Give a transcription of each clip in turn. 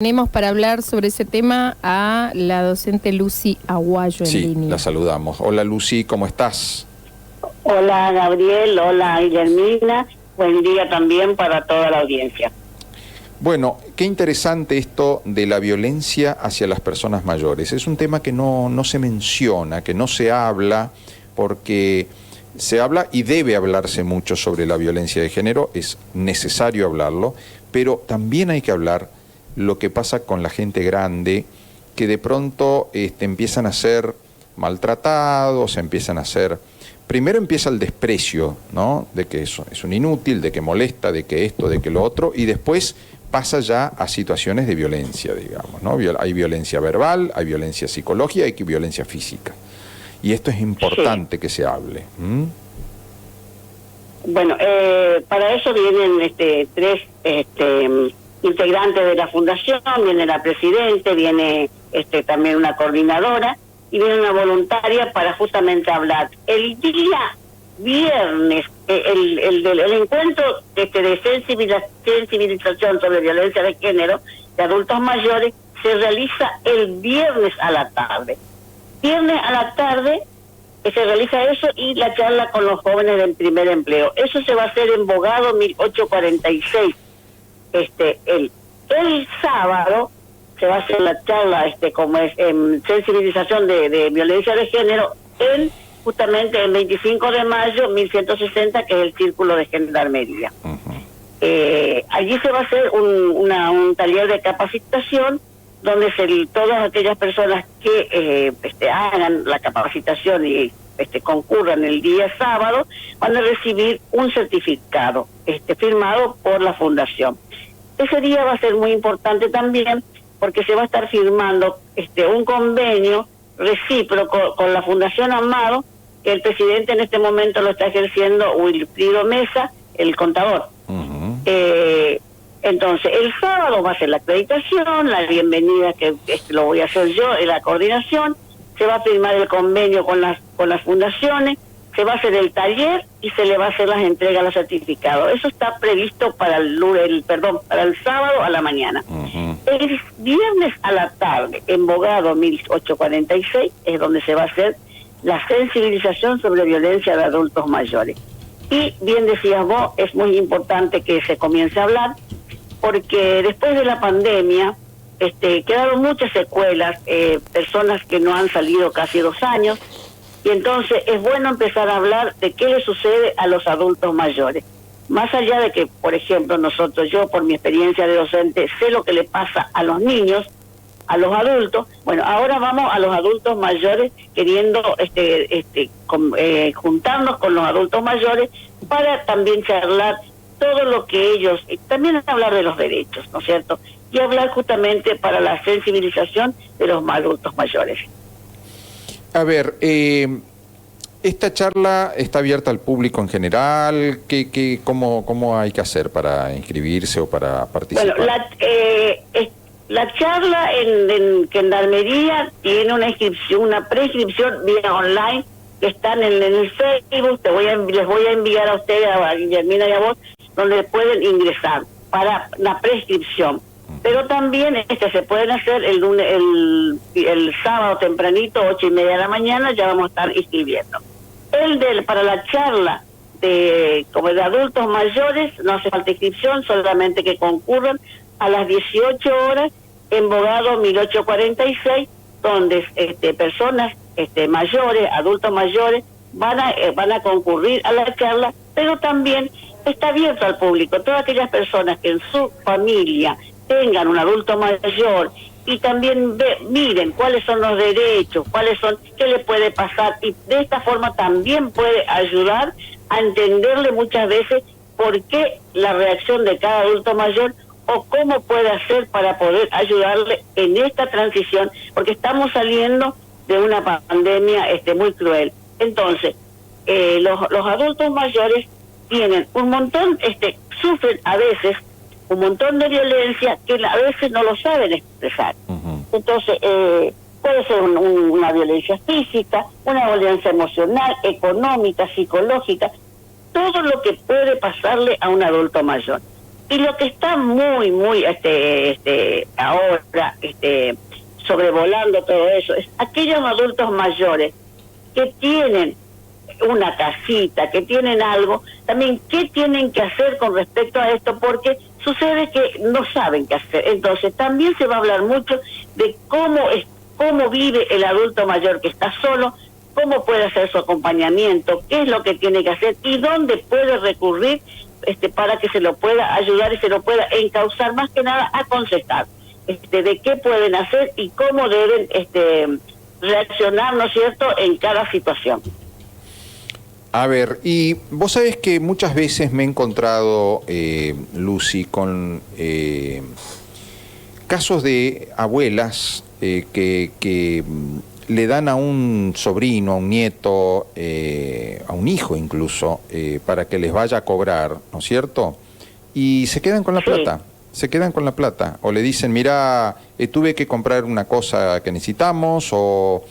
Tenemos para hablar sobre ese tema a la docente Lucy Aguayo en línea. Sí, la saludamos. Hola Lucy, ¿cómo estás? Hola Gabriel, hola Guillermina, buen día también para toda la audiencia. Bueno, qué interesante esto de la violencia hacia las personas mayores. Es un tema que no se menciona, que no se habla, porque se habla y debe hablarse mucho sobre la violencia de género, es necesario hablarlo, pero también hay que hablar lo que pasa con la gente grande, que de pronto empiezan a ser maltratados, primero empieza el desprecio, ¿no? De que eso es un inútil, de que molesta, de que esto, de que lo otro, y después pasa ya a situaciones de violencia, digamos, ¿no? Hay violencia verbal, hay violencia psicológica y hay violencia física. Y esto es importante que se hable. Bueno, para eso vienen tres integrantes de la fundación, viene la presidente, viene también una coordinadora y viene una voluntaria para justamente hablar. El día viernes, el encuentro de sensibilización sobre violencia de género de adultos mayores se realiza el viernes a la tarde. Viernes a la tarde se realiza eso y la charla con los jóvenes del primer empleo. Eso se va a hacer en Bogado 1846. El sábado se va a hacer la charla como es sensibilización de violencia de género justamente el 25 de mayo 1160, que es el Círculo de Gendarmería. Allí se va a hacer un taller de capacitación donde todas aquellas personas que hagan la capacitación y concurran el día sábado van a recibir un certificado firmado por la fundación. Ese día va a ser muy importante también porque se va a estar firmando un convenio recíproco con la Fundación Amado, que el presidente en este momento lo está ejerciendo Wilfrido Mesa, el contador. Entonces, el sábado va a ser la acreditación, la bienvenida, que lo voy a hacer yo, en la coordinación, se va a firmar el convenio con las fundaciones, se va a hacer el taller y se le va a hacer las entregas, los certificados. Eso está previsto para para el sábado a la mañana. El viernes a la tarde, en Bogado 1846, es donde se va a hacer la sensibilización sobre violencia de adultos mayores. Y bien decías vos, es muy importante que se comience a hablar, porque después de la pandemia quedaron muchas secuelas, personas que no han salido casi 2 años, y entonces es bueno empezar a hablar de qué le sucede a los adultos mayores. Más allá de que, por ejemplo, yo por mi experiencia de docente sé lo que le pasa a los niños, a los adultos. Bueno, ahora vamos a los adultos mayores queriendo juntarnos con los adultos mayores para también charlar todo lo que ellos, también hablar de los derechos, ¿no es cierto? Y hablar justamente para la sensibilización de los adultos mayores. A ver, esta charla está abierta al público en general. ¿Cómo hay que hacer para inscribirse o para participar? Bueno, la charla en Gendarmería tiene una prescripción vía online que están en el Facebook. Les voy a enviar a ustedes, a Guillermina y a vos, donde pueden ingresar para la prescripción. Pero también se pueden hacer el sábado tempranito, 8:30 de la mañana, ya vamos a estar inscribiendo. Para la charla como de adultos mayores, no hace falta inscripción, solamente que concurran a las 18 horas en Bogado 1846, donde personas mayores, adultos mayores, van a concurrir a la charla, pero también está abierto al público. Todas aquellas personas que en su familia tengan un adulto mayor y también miren cuáles son los derechos, qué le puede pasar, y de esta forma también puede ayudar a entenderle muchas veces por qué la reacción de cada adulto mayor o cómo puede hacer para poder ayudarle en esta transición, porque estamos saliendo de una pandemia muy cruel. Entonces, los adultos mayores tienen un montón, sufren a veces un montón de violencia que a veces no lo saben expresar. Entonces, puede ser una violencia física, una violencia emocional, económica, psicológica, todo lo que puede pasarle a un adulto mayor. Y lo que está muy, muy, ahora, sobrevolando todo eso, es aquellos adultos mayores que tienen una casita, que tienen algo, también qué tienen que hacer con respecto a esto, porque sucede que no saben qué hacer. Entonces también se va a hablar mucho de cómo vive el adulto mayor que está solo, cómo puede hacer su acompañamiento, qué es lo que tiene que hacer y dónde puede recurrir para que se lo pueda ayudar y se lo pueda encauzar, más que nada aconsejar de qué pueden hacer y cómo deben reaccionar, ¿no es cierto?, en cada situación. A ver, y vos sabés que muchas veces me he encontrado, Lucy, con casos de abuelas que le dan a un sobrino, a un nieto, a un hijo incluso, para que les vaya a cobrar, ¿no es cierto? Y se quedan con la plata, se quedan con la plata. O le dicen, mira, tuve que comprar una cosa que necesitamos, o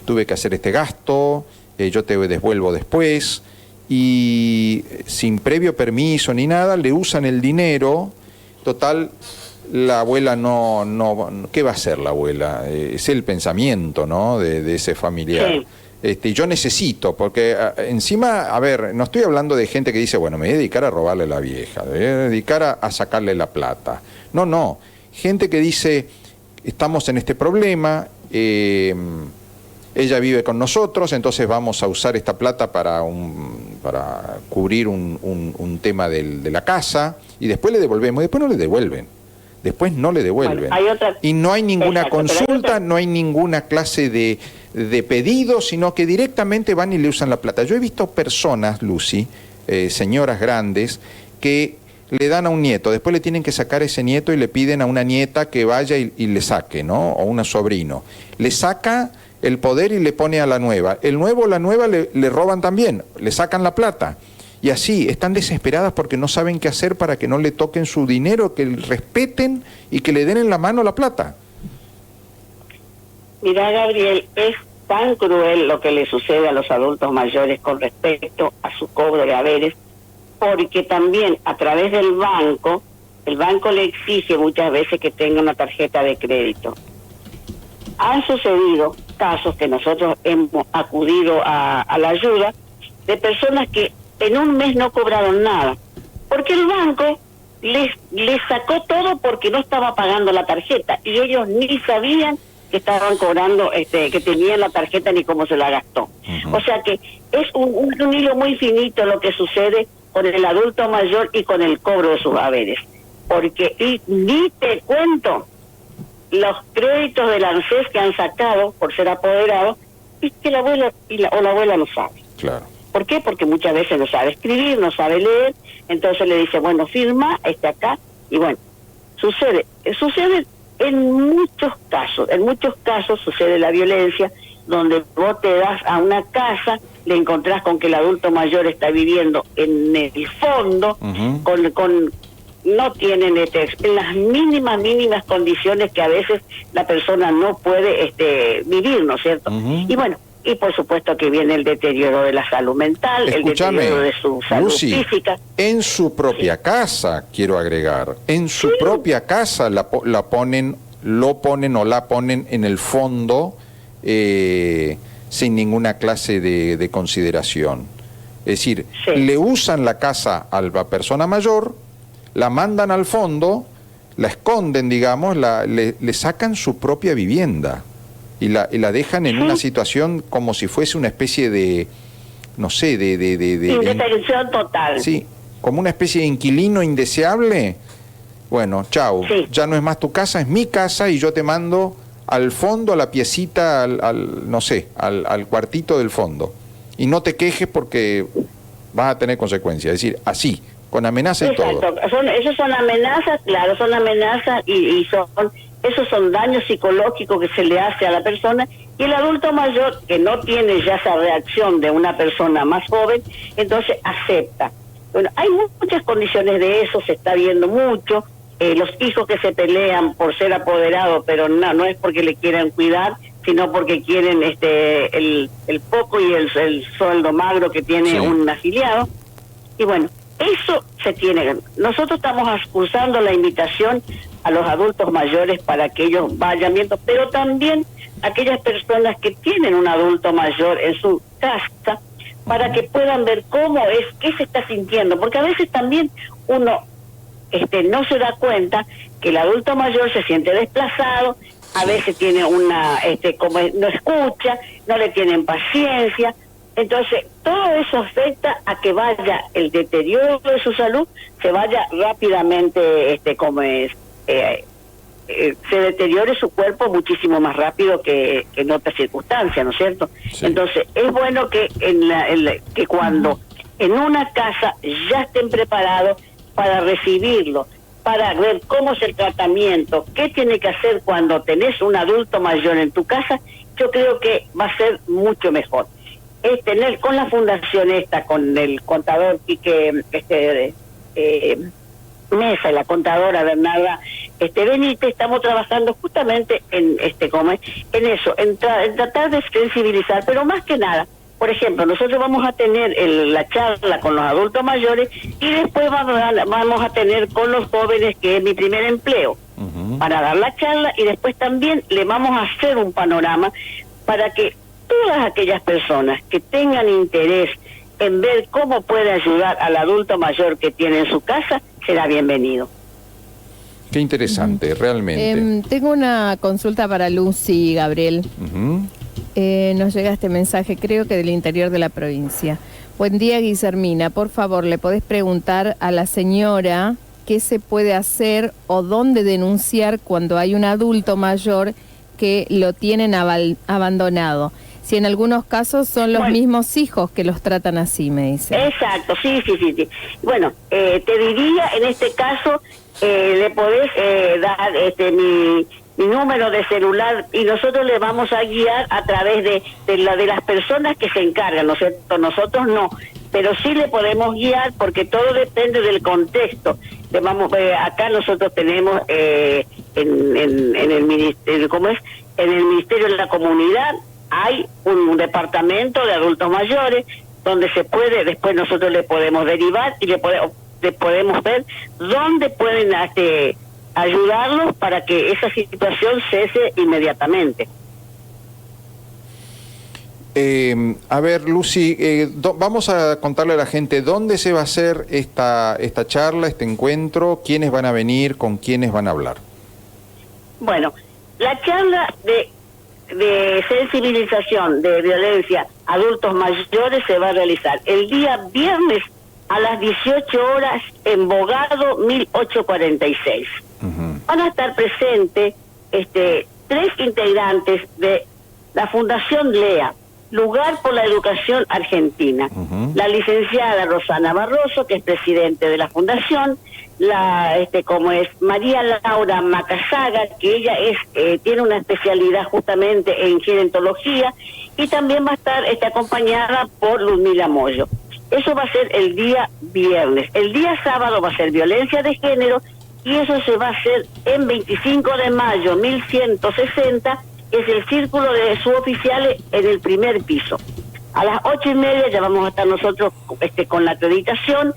tuve que hacer este gasto, yo te devuelvo después. Y sin previo permiso ni nada, le usan el dinero, total. La abuela no, ¿qué va a hacer la abuela? Es el pensamiento, ¿no?, de ese familiar. Sí. Yo necesito, porque encima, a ver, no estoy hablando de gente que dice, bueno, me voy a dedicar a robarle a la vieja, me voy a dedicar a sacarle la plata. No, gente que dice, estamos en este problema, ella vive con nosotros, entonces vamos a usar esta plata para cubrir un tema de la casa, y después le devolvemos, después no le devuelven. Después no le devuelven. Bueno, y no hay ninguna consulta, no hay ninguna clase de pedido, sino que directamente van y le usan la plata. Yo he visto personas, Lucy, señoras grandes, que le dan a un nieto, después le tienen que sacar ese nieto y le piden a una nieta que vaya y le saque, ¿no? O un sobrino. Le saca el poder y le pone a la nueva. El nuevo o la nueva le roban también, le sacan la plata. Y así, están desesperadas porque no saben qué hacer para que no le toquen su dinero, que respeten y que le den en la mano la plata. Mira, Gabriel, es tan cruel lo que le sucede a los adultos mayores con respecto a su cobro de haberes, porque también a través del banco, el banco le exige muchas veces que tenga una tarjeta de crédito. Han sucedido casos que nosotros hemos acudido a la ayuda de personas que en un mes no cobraron nada, porque el banco les sacó todo porque no estaba pagando la tarjeta y ellos ni sabían que estaban cobrando, que tenían la tarjeta ni cómo se la gastó. O sea que es un hilo muy finito lo que sucede con el adulto mayor y con el cobro de sus haberes, porque y ni te cuento los créditos del ANSES que han sacado por ser apoderados y que la abuela o la abuela no sabe. Claro. ¿Por qué? Porque muchas veces no sabe escribir, no sabe leer, entonces le dice, bueno, firma, acá, y bueno, sucede en muchos casos sucede la violencia, donde vos te das a una casa, le encontrás con que el adulto mayor está viviendo en el fondo, no tienen en las mínimas condiciones que a veces la persona no puede vivir, ¿no es cierto? Y bueno, y por supuesto que viene el deterioro de la salud mental, Escúchame, el deterioro de su salud Lucy, física. En su propia casa, quiero agregar, en su propia casa lo ponen o la ponen en el fondo sin ninguna clase de consideración. Es decir, le usan la casa a la persona mayor, la mandan al fondo, la esconden, digamos, le sacan su propia vivienda. Y la dejan en una situación como si fuese una especie de, no sé, indefensión total. Sí, como una especie de inquilino indeseable. Bueno, chau, ya no es más tu casa, es mi casa y yo te mando al fondo, a la piecita, al cuartito del fondo. Y no te quejes porque vas a tener consecuencias. Es decir, así, con amenaza y todo. Esas son amenazas, claro, son amenazas y esos son daños psicológicos que se le hace a la persona, y el adulto mayor, que no tiene ya esa reacción de una persona más joven, entonces acepta. Bueno, hay muchas condiciones de eso, se está viendo mucho, los hijos que se pelean por ser apoderados, pero no es porque le quieran cuidar, sino porque quieren el poco y el sueldo magro que tiene un afiliado. Y bueno, eso se tiene. Nosotros estamos cursando la invitación a los adultos mayores para que ellos vayan viendo, pero también aquellas personas que tienen un adulto mayor en su casa, para que puedan ver cómo es, qué se está sintiendo, porque a veces también uno no se da cuenta que el adulto mayor se siente desplazado, a veces tiene una, como no escucha, no le tienen paciencia. Entonces, todo eso afecta a que vaya el deterioro de su salud, se vaya rápidamente, se deteriore su cuerpo muchísimo más rápido que en otras circunstancias, ¿no es cierto? Sí. Entonces, es bueno que que cuando en una casa ya estén preparados para recibirlo, para ver cómo es el tratamiento, qué tiene que hacer cuando tenés un adulto mayor en tu casa, yo creo que va a ser mucho mejor. Es tener con la fundación con el contador Quique Mesa y la contadora Bernarda Benítez, estamos trabajando justamente en eso, en tratar de sensibilizar, pero más que nada, por ejemplo, nosotros vamos a tener la charla con los adultos mayores y después vamos a tener con los jóvenes, que es mi primer empleo, para dar la charla, y después también le vamos a hacer un panorama para que todas aquellas personas que tengan interés en ver cómo puede ayudar al adulto mayor que tiene en su casa, será bienvenido. Qué interesante, realmente. Tengo una consulta para Lucy, Gabriel. Nos llega este mensaje, creo que del interior de la provincia. Buen día, Guillermina. Por favor, ¿le podés preguntar a la señora qué se puede hacer o dónde denunciar cuando hay un adulto mayor que lo tienen abandonado? Si en algunos casos son los mismos hijos que los tratan así, me dice. Exacto, sí. Bueno, te diría, en este caso, le podés dar mi número de celular y nosotros le vamos a guiar a través de las personas que se encargan, ¿no es cierto? Nosotros no, pero sí le podemos guiar porque todo depende del contexto. Acá nosotros tenemos en el ministerio, ¿cómo es? En el Ministerio de la Comunidad hay un departamento de adultos mayores donde se puede, después nosotros le podemos derivar y le podemos ver dónde pueden ayudarlos para que esa situación cese inmediatamente. A ver, Lucy, vamos a contarle a la gente dónde se va a hacer esta charla, este encuentro, quiénes van a venir, con quiénes van a hablar. Bueno, la charla de sensibilización de violencia a adultos mayores se va a realizar el día viernes a las 18 horas en Bogado 1846. Van a estar presentes 3 integrantes de la Fundación LEA, Lugar por la Educación Argentina, la licenciada Rosana Barroso, que es presidente de la Fundación, María Laura Macasaga, que ella tiene una especialidad justamente en gerontología, y también va a estar acompañada por Ludmila Moyo. Eso va a ser el día viernes. El día sábado va a ser violencia de género, y eso se va a hacer en 25 de mayo 1160, es el círculo de suboficiales en el primer piso. A las 8:30 ya vamos a estar nosotros con la acreditación,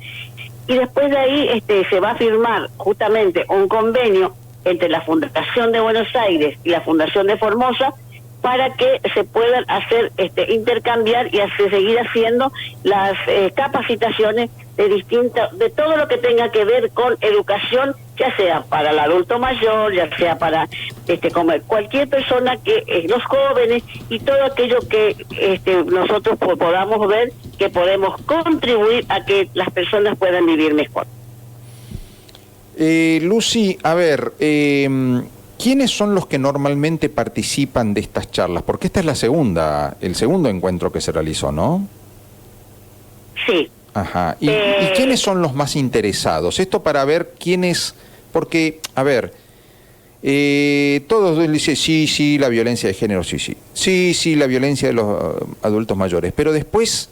y después de ahí se va a firmar justamente un convenio entre la Fundación de Buenos Aires y la Fundación de Formosa para que se puedan hacer intercambiar y seguir haciendo las capacitaciones de todo lo que tenga que ver con educación, ya sea para el adulto mayor, ya sea para como cualquier persona, que los jóvenes y todo aquello que nosotros podamos ver que podemos contribuir a que las personas puedan vivir mejor. Lucy, a ver, ¿quiénes son los que normalmente participan de estas charlas? Porque esta es el segundo encuentro que se realizó, ¿no? Sí. Ajá. ¿Y quiénes son los más interesados? Esto para ver quiénes, porque, a ver, todos dicen sí, la violencia de género, sí, la violencia de los adultos mayores, pero después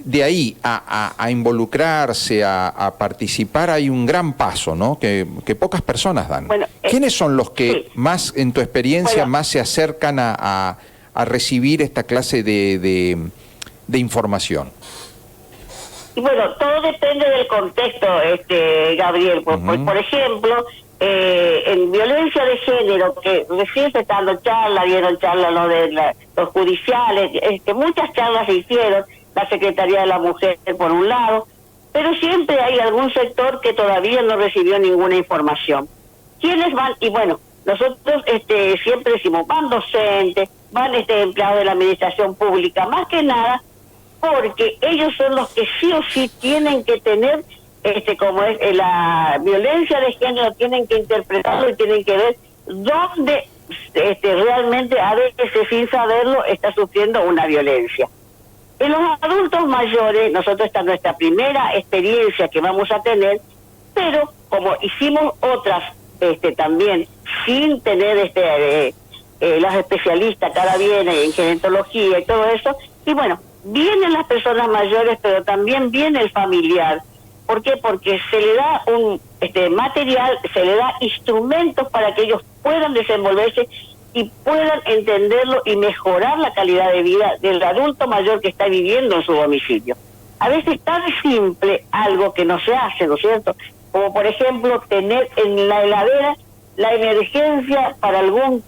de ahí a involucrarse, a participar, hay un gran paso, ¿no? Que pocas personas dan. Bueno, ¿quiénes son los que más, en tu experiencia, más se acercan a recibir esta clase de información? Y bueno, todo depende del contexto, Gabriel. Por ejemplo, en violencia de género, que recién se está dando charla, vieron charla los judiciales, muchas charlas se hicieron, la Secretaría de la Mujer por un lado, pero siempre hay algún sector que todavía no recibió ninguna información. ¿Quiénes van? Y bueno, nosotros siempre decimos, van docentes, van empleados de la administración pública, más que nada, porque ellos son los que sí o sí tienen que tener, como es la violencia de género, tienen que interpretarlo y tienen que ver dónde realmente a veces sin saberlo está sufriendo una violencia. En los adultos mayores, nosotros esta es nuestra primera experiencia que vamos a tener, pero como hicimos otras también sin tener los especialistas, que ahora vienen en gerontología y todo eso, y bueno, vienen las personas mayores, pero también viene el familiar. ¿Por qué? Porque se le da un material, se le da instrumentos para que ellos puedan desenvolverse y puedan entenderlo y mejorar la calidad de vida del adulto mayor que está viviendo en su domicilio. A veces tan simple algo que no se hace, ¿no es cierto? Como por ejemplo tener en la heladera la emergencia para algún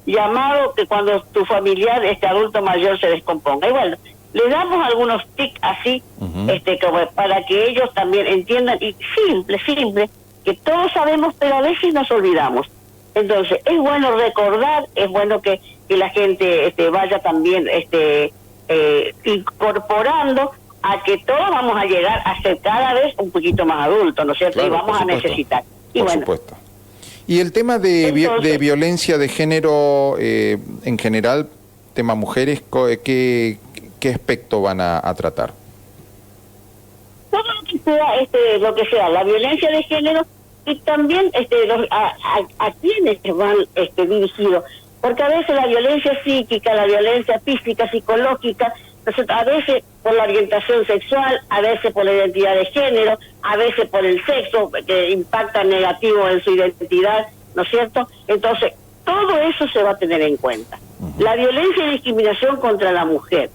llamado que cuando tu familiar, adulto mayor se descomponga. Y bueno, le damos algunos tics así, como para que ellos también entiendan, y simple, que todos sabemos, pero a veces nos olvidamos. Entonces, es bueno recordar, es bueno que la gente vaya también incorporando a que todos vamos a llegar a ser cada vez un poquito más adultos, ¿no es cierto? Claro, y vamos a necesitar. Y por supuesto. Y el tema de violencia de género en general, tema mujeres, ¿qué aspecto van a tratar? Todo lo que sea, la violencia de género, y también a quienes van dirigidos, porque a veces la violencia psíquica, la violencia física, psicológica, a veces por la orientación sexual, a veces por la identidad de género, a veces por el sexo, que impacta negativo en su identidad, ¿no es cierto? Entonces, todo eso se va a tener en cuenta. La violencia y discriminación contra la mujer,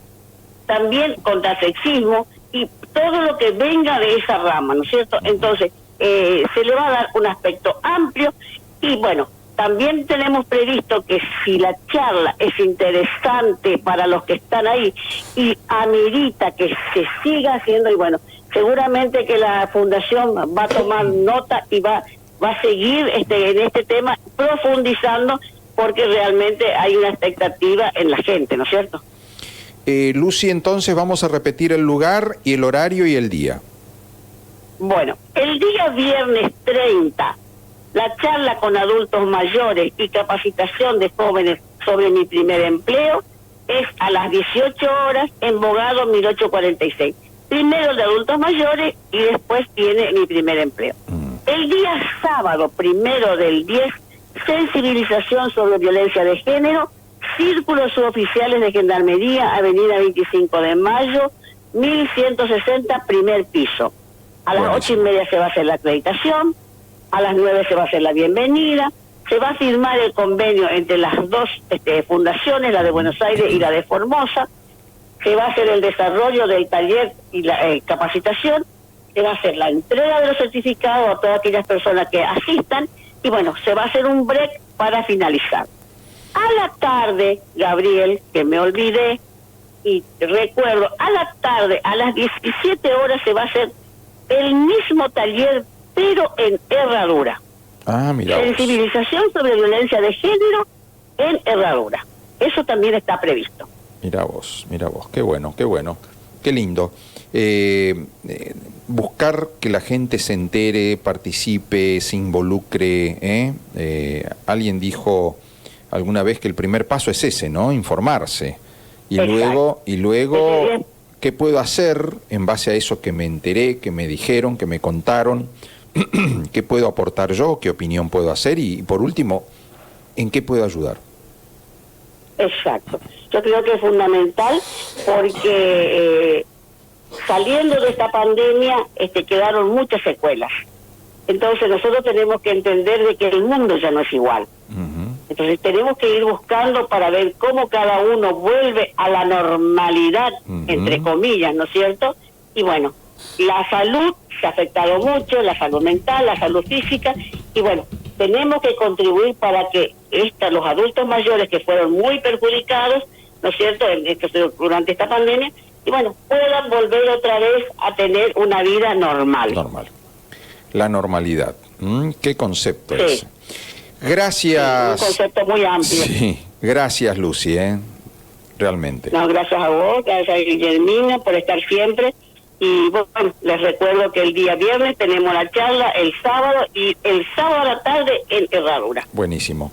también contra el sexismo y todo lo que venga de esa rama, ¿no es cierto? Entonces, se le va a dar un aspecto amplio y bueno, también tenemos previsto que si la charla es interesante para los que están ahí y amerita que se siga haciendo, y bueno, seguramente que la Fundación va a tomar nota y va a seguir en este tema profundizando, porque realmente hay una expectativa en la gente, ¿no es cierto? Lucy, entonces vamos a repetir el lugar y el horario y el día. Bueno, el día viernes 30, la charla con adultos mayores y capacitación de jóvenes sobre mi primer empleo es a las 18 horas en Bogado 1846. Primero el de adultos mayores y después tiene mi primer empleo. El día sábado, 1/10, sensibilización sobre violencia de género, círculos suboficiales de Gendarmería, Avenida 25 de Mayo, 1160, primer piso. A las 8:30 se va a hacer la acreditación, a las 9 se va a hacer la bienvenida, se va a firmar el convenio entre las dos fundaciones, la de Buenos Aires y la de Formosa, se va a hacer el desarrollo del taller y la capacitación, se va a hacer la entrega de los certificados a todas aquellas personas que asistan, y bueno, se va a hacer un break para finalizar. A la tarde, Gabriel, que me olvidé, y recuerdo, a la tarde, a las 17 horas se va a hacer el mismo taller, pero en Herradura. Ah, mira. Sensibilización sobre violencia de género en Herradura. Eso también está previsto. Mira vos, qué bueno, qué lindo. Buscar que la gente se entere, participe, se involucre. Alguien dijo alguna vez que el primer paso es ese, ¿no? Informarse. Y luego, ¿qué puedo hacer en base a eso que me enteré, que me dijeron, que me contaron? ¿Qué puedo aportar yo? ¿Qué opinión puedo hacer? Y por último, ¿en qué puedo ayudar? Exacto. Yo creo que es fundamental porque saliendo de esta pandemia quedaron muchas secuelas. Entonces nosotros tenemos que entender de que el mundo ya no es igual. Entonces Entonces tenemos que ir buscando para ver cómo cada uno vuelve a la normalidad, entre comillas, ¿no es cierto? Y bueno, la salud se ha afectado mucho, la salud mental, la salud física, y bueno, tenemos que contribuir para que los adultos mayores que fueron muy perjudicados, ¿no es cierto?, durante esta pandemia, y bueno, puedan volver otra vez a tener una vida normal. Normal. La normalidad. ¿Qué concepto es? Gracias. Sí, un concepto muy amplio. Sí, gracias Lucy, realmente. No, gracias a vos, gracias a Guillermina por estar siempre. Y bueno, les recuerdo que el día viernes tenemos la charla, el sábado, y el sábado a la tarde en Herradura. Buenísimo.